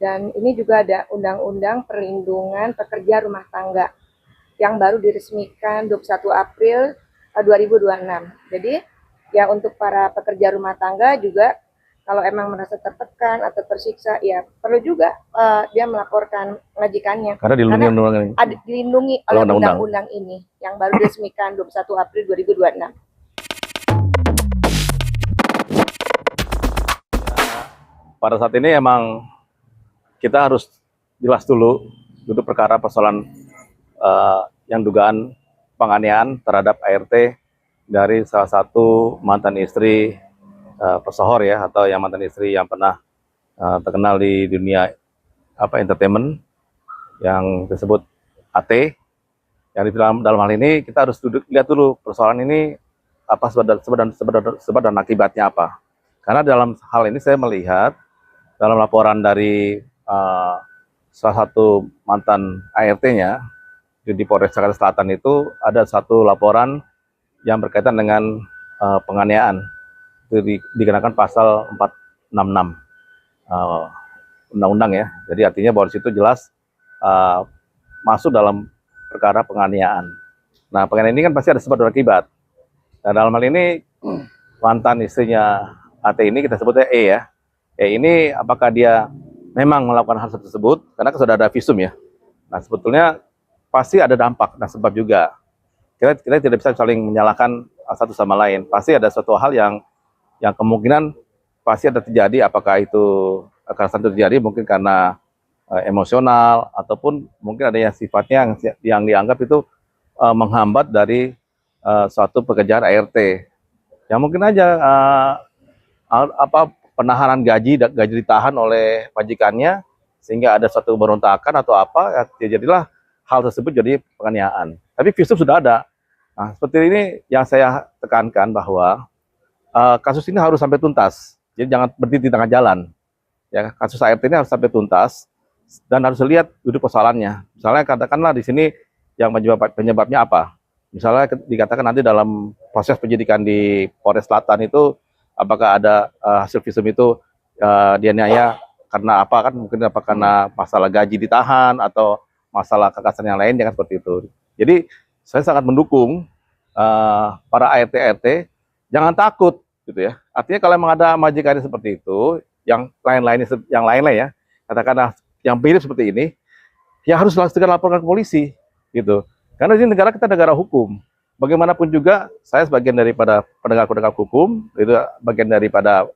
Dan ini juga ada Undang-Undang Perlindungan Pekerja Rumah Tangga yang baru diresmikan 21 April 2026. Jadi ya untuk para pekerja rumah tangga juga kalau emang merasa tertekan atau tersiksa ya perlu juga dia melaporkan majikannya. Karena dilindungi oleh undang-undang ini yang baru diresmikan 21 April 2026. Pada saat ini emang kita harus jelas dulu duduk perkara persoalan yang dugaan penganiayaan terhadap ART dari salah satu mantan istri pesohor ya, atau yang mantan istri yang pernah terkenal di dunia entertainment yang disebut AT. Yang di dalam hal ini kita harus duduk lihat dulu persoalan ini apa sebab dan akibatnya apa. Karena dalam hal ini saya melihat dalam laporan dari salah satu mantan ART-nya di Polres Jakarta Selatan itu ada satu laporan yang berkaitan dengan penganiayaan. Itu dikenakan pasal 466 undang-undang ya. Jadi artinya bahwa situ jelas masuk dalam perkara penganiayaan. Nah, penganiayaan ini kan pasti ada sebab dan akibat. Nah, dalam hal ini mantan istrinya AT ini kita sebutnya E ya. Ini apakah dia memang melakukan hal tersebut karena sudah ada visum ya. Nah, sebetulnya pasti ada dampak dan sebab juga. Kita tidak bisa saling menyalahkan satu sama lain. Pasti ada suatu hal yang kemungkinan pasti ada terjadi, apakah itu kekerasan terjadi mungkin karena emosional ataupun mungkin ada yang sifatnya yang dianggap itu menghambat dari suatu pekerjaan ART. Yang mungkin aja penahanan gaji ditahan oleh majikannya sehingga ada suatu berontakan atau apa ya jadilah hal tersebut jadi penganiayaan. Tapi visum sudah ada. Nah, seperti ini yang saya tekankan bahwa kasus ini harus sampai tuntas. Jadi jangan berhenti di tengah jalan. Ya, kasus ART ini harus sampai tuntas dan harus lihat duduk persoalannya. Misalnya katakanlah di sini yang penyebabnya apa? Misalnya dikatakan nanti dalam proses penyidikan di Polres Selatan itu apakah ada hasil visum itu dianiaya karena apa, kan mungkin apa karena masalah gaji ditahan atau masalah kekerasan yang lain, jangan seperti itu. Jadi saya sangat mendukung para ART jangan takut gitu ya. Artinya kalau memang ada majikan seperti itu, yang lain-lain ya, katakanlah yang mirip seperti ini, ya harus segera laporkan ke polisi gitu. Karena ini negara kita negara hukum. Bagaimanapun juga saya sebagian daripada penegak hukum, itu bagian daripada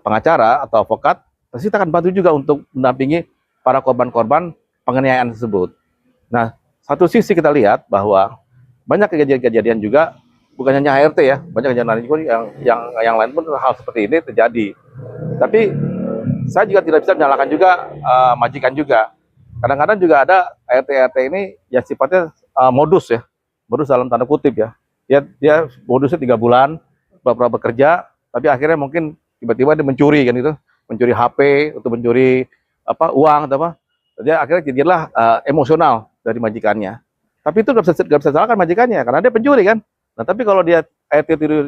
pengacara atau advokat, pasti kita akan bantu juga untuk mendampingi para korban-korban penganiayaan tersebut. Nah, satu sisi kita lihat bahwa banyak kejadian-kejadian juga bukan hanya ART ya, banyak kejadian lain juga yang lain pun hal seperti ini terjadi. Tapi saya juga tidak bisa menyalahkan juga majikan juga. Kadang-kadang juga ada ART ini yang sifatnya modus ya, modus dalam tanda kutip ya. Dia modusnya 3 bulan, pura-pura bekerja, tapi akhirnya mungkin tiba-tiba dia mencuri kan itu, mencuri HP, untuk mencuri uang atau apa. Jadi akhirnya jadilah emosional dari majikannya. Tapi itu nggak bisa salahkan majikannya karena dia pencuri kan. Nah, tapi kalau dia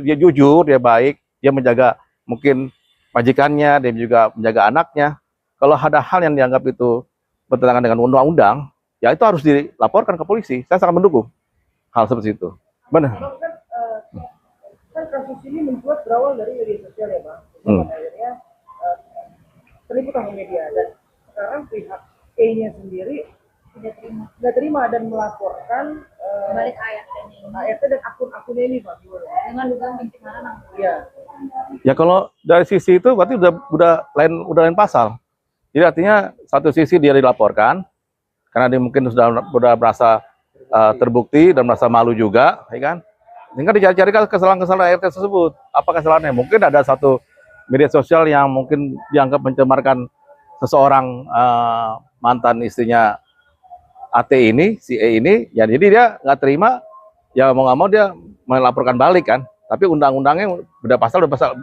dia jujur, dia baik, dia menjaga mungkin majikannya, dia juga menjaga anaknya. Kalau ada hal yang dianggap itu bertentangan dengan undang-undang, ya itu harus dilaporkan ke polisi. Saya sangat mendukung hal seperti itu. Benar. Kan kasus ini mencuat berawal dari media sosial ya, Bang. Akhirnya terlibat sama media dan sekarang pihak E-nya sendiri tidak terima dan melaporkan balik ART dan akun-akunnya ini, Pak. dengan dugaan pencemaran. Iya. Ya kalau dari sisi itu berarti udah lain pasal. Jadi artinya satu sisi dia dilaporkan karena dia mungkin sudah merasa terbukti dan merasa malu juga, ya kan? Tinggal dicari-cari kesalahan-kesalahan ART tersebut. Apa kesalahannya? Mungkin ada satu media sosial yang mungkin dianggap mencemarkan seseorang mantan istrinya AT ini, si E ini, ya jadi dia nggak terima, ya mau nggak mau dia melaporkan balik kan. Tapi undang-undangnya udah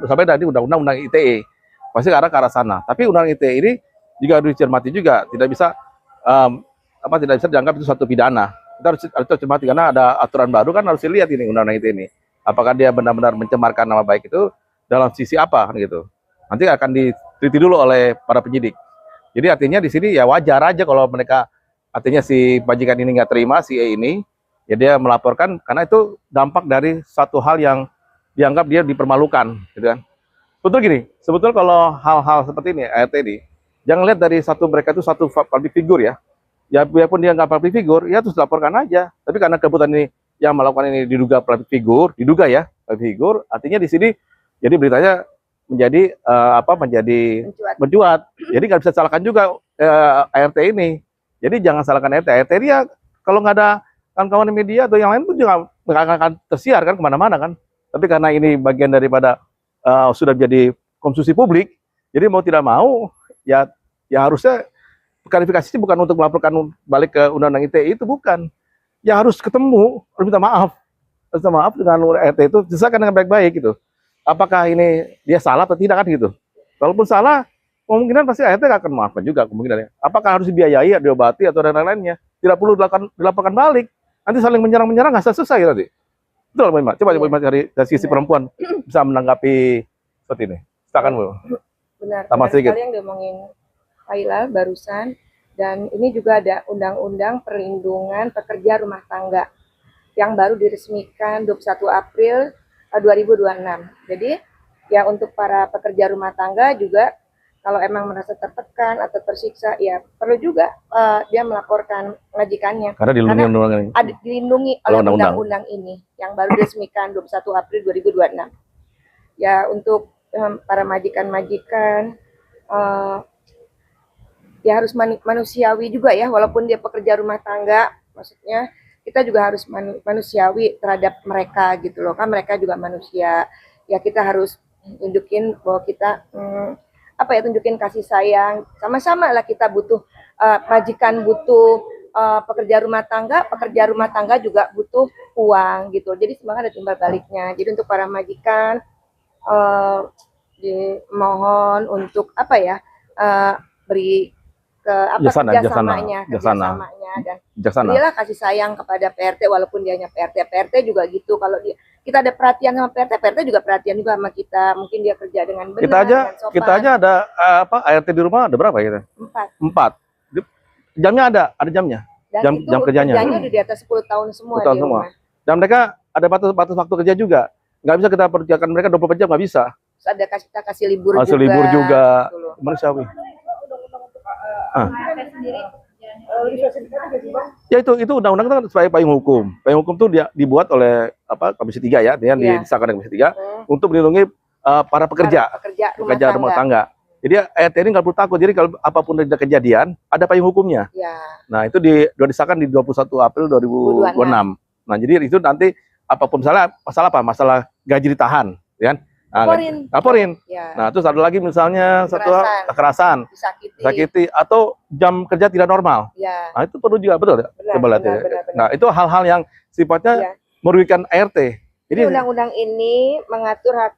sampai tadi undang-undang ITE pasti ke arah sana. Tapi undang ITE ini juga harus dicermati juga, tidak bisa dianggap itu suatu pidana. Kita harus cermati karena ada aturan baru kan, harus dilihat ini undang-undang ITE ini. Apakah dia benar-benar mencemarkan nama baik itu dalam sisi apa kan gitu. Nanti akan diteliti dulu oleh para penyidik. Jadi artinya di sini ya wajar aja kalau mereka artinya si majikan ini nggak terima si E ini, ya dia melaporkan karena itu dampak dari satu hal yang dianggap dia dipermalukan, gitu kan. Betul gini, sebetulnya kalau hal-hal seperti ini, ART ini, jangan lihat dari mereka itu satu public figure ya. Ya biarpun dia nggak public figure, ya terus laporkan aja. Tapi karena kebetulan ini yang melakukan ini diduga public figure, diduga ya public figure, artinya di sini jadi beritanya menjadi menjadi mencuat. Jadi nggak bisa salahkan juga ART ini. Jadi jangan salahkan ART. ART ini ya kalau nggak ada kawan-kawan media atau yang lain pun juga nggak akan tersiar kan kemana-mana kan. Tapi karena ini bagian daripada sudah menjadi konsumsi publik, jadi mau tidak mau ya harusnya klarifikasi bukan untuk melaporkan balik ke Undang-Undang ITE itu, bukan. Ya harus ketemu, harus minta maaf dengan RT itu, selesaikan dengan baik-baik gitu. Apakah ini dia salah atau tidak kan gitu. Kalaupun salah, kemungkinan pasti RT akan memaafkan juga kemungkinannya. Apakah harus dibiayai, diobati atau dan lain-lainnya? Tidak perlu dilaporkan balik. Nanti saling menyerang nggak selesai nanti. Betul, Mbak Ima. Coba dari sisi perempuan bisa menanggapi seperti ini. Silakan, Bu. Benar sedikit. sekali yang diomongin Pak Hilal barusan. Dan ini juga ada Undang-Undang Perlindungan Pekerja Rumah Tangga yang baru diresmikan 21 April 2026. Jadi ya untuk para pekerja rumah tangga juga kalau emang merasa tertekan atau tersiksa ya perlu juga dia melaporkan majikannya. Karena dilindungi oleh undang-undang ini yang baru diresmikan 21 April 2026. Ya untuk para majikan-majikan ya harus manusiawi juga ya, walaupun dia pekerja rumah tangga, maksudnya kita juga harus manusiawi terhadap mereka gitu loh, kan mereka juga manusia. Ya kita harus tunjukin bahwa kita tunjukin kasih sayang, sama-sama lah kita butuh majikan butuh pekerja rumah tangga juga butuh uang gitu. Jadi semangat ada timbal baliknya. Jadi untuk para majikan dimohon untuk beri kerjasamanya dan berilah kasih sayang kepada PRT walaupun dia hanya PRT juga gitu. Kalau kita ada perhatian sama PRT juga perhatian juga sama kita. Mungkin dia kerja dengan benar dan sopan. Kita aja ada ART di rumah ada berapa kita? 4. Jamnya ada jamnya. Dan jam kerjanya udah di atas 10 tahun semua di rumah. Dan mereka ada batas waktu kerja juga. Nggak bisa kita perjakan mereka 24 jam, nggak bisa. Terus ada kita kasih libur juga. Manusiawi. Ya itu undang-undang kan sebagai payung hukum. Payung hukum itu dibuat oleh Komisi 3 ya, disahkan Komisi 3 untuk melindungi para pekerja rumah tangga. Jadi ART ini nggak perlu takut. Jadi kalau apapun ada kejadian, ada payung sudah Nah itu disahkan di 21 April 2026. Nah jadi itu nanti apapun masalah apa? Masalah gaji ditahan, ya kan? Laporin. Ya. Nah, terus ada lagi misalnya kekerasan, sakiti atau jam kerja tidak normal. Ya. Nah, itu perlu juga betul ya. Benar. Nah, itu hal-hal yang sifatnya merugikan ART. Jadi undang-undang ini mengatur hak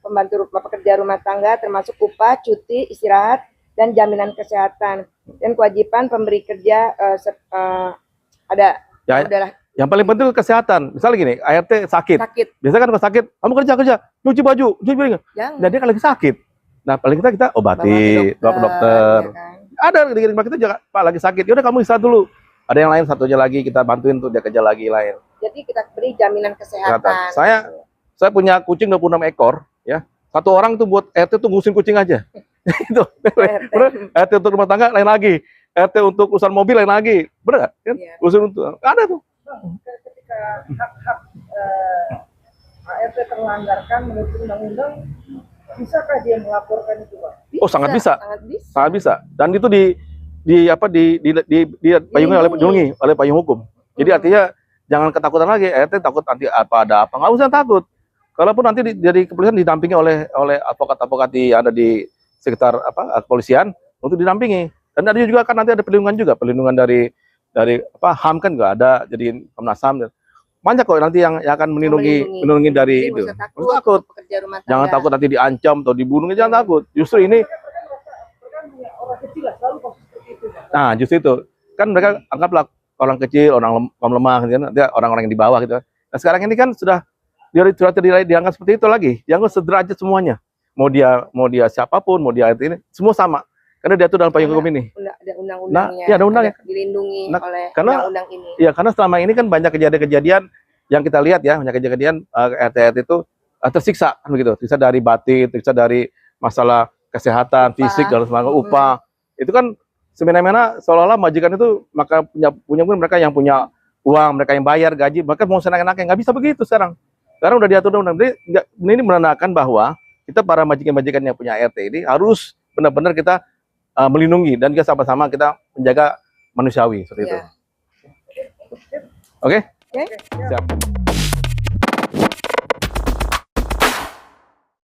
pembantu pekerja rumah tangga termasuk upah, cuti, istirahat, dan jaminan kesehatan dan kewajiban pemberi kerja ada. Ya, udahlah. Yang paling penting kesehatan. Misalnya gini, ART sakit. Biasanya kan kalau sakit, kamu kerja, nyuci baju, dan dia kan lagi sakit. Nah, paling kita obati, bawa ke dokter. Ya kan? Ada di rumah kita juga, Pak lagi sakit. Ya udah kamu istirahat dulu. Ada yang lain satunya lagi kita bantuin untuk dia kerja lagi lain. Jadi kita beri jaminan kesehatan. Saya punya kucing 26 ekor, ya. Satu orang tuh buat RT tuh ngurusin kucing aja. Itu. RT untuk rumah tangga lain lagi. RT untuk urusan mobil lain lagi. Benar nggak? Urusan untuk ada tuh. Ketika hak-hak ART terlanggarkan menurut undang-undang, bisakah dia melaporkan itu, Pak? Sangat bisa. Dan itu payungnya oleh payung hukum. Jadi artinya jangan ketakutan lagi. RT takut nanti ada apa? Nggak usah takut. Kalaupun nanti dari kepolisian didampingi oleh advokat-advokat ada di sekitar kepolisian untuk didampingi. Dan ada juga kan nanti ada perlindungan dari HAM kan juga ada, jadi Komnas HAM. Banyak kok nanti yang akan melindungi dari itu. Takut. Jangan takut nanti diancam atau dibunuh, jangan takut. Justru ini nah, justru itu. Kan mereka anggaplah orang kecil, orang lemah gitu, orang-orang yang di bawah gitu. Nah, sekarang ini kan sudah dianggap seperti itu lagi. Dianggap sederajat semuanya. mau dia siapapun, mau dia ini, semua sama. Karena dia tuh dalam payung hukum ini. Ada undang-undangnya. Nah, iya, ada undangnya. Dilindungi Nah, oleh karena- undang-undang ini. Ya, karena selama ini kan banyak kejadian-kejadian yang kita lihat ya, banyak kejadian RT itu tersiksa, kan begitu. Tersiksa dari batin, tersiksa dari masalah kesehatan, Upah. fisik, dan sebagainya, upah. Itu kan semena-mena seolah-olah majikan itu maka punya mereka yang punya uang, mereka yang bayar gaji, maka mau senang-enaknya. Nggak bisa begitu sekarang. Sekarang udah diatur undang-undang. Jadi ini menandakan bahwa kita para majikan-majikan yang punya RT ini harus benar-benar kita melindungi dan kita sama-sama kita menjaga manusiawi seperti itu. Ya. Oke? Oke. Siap.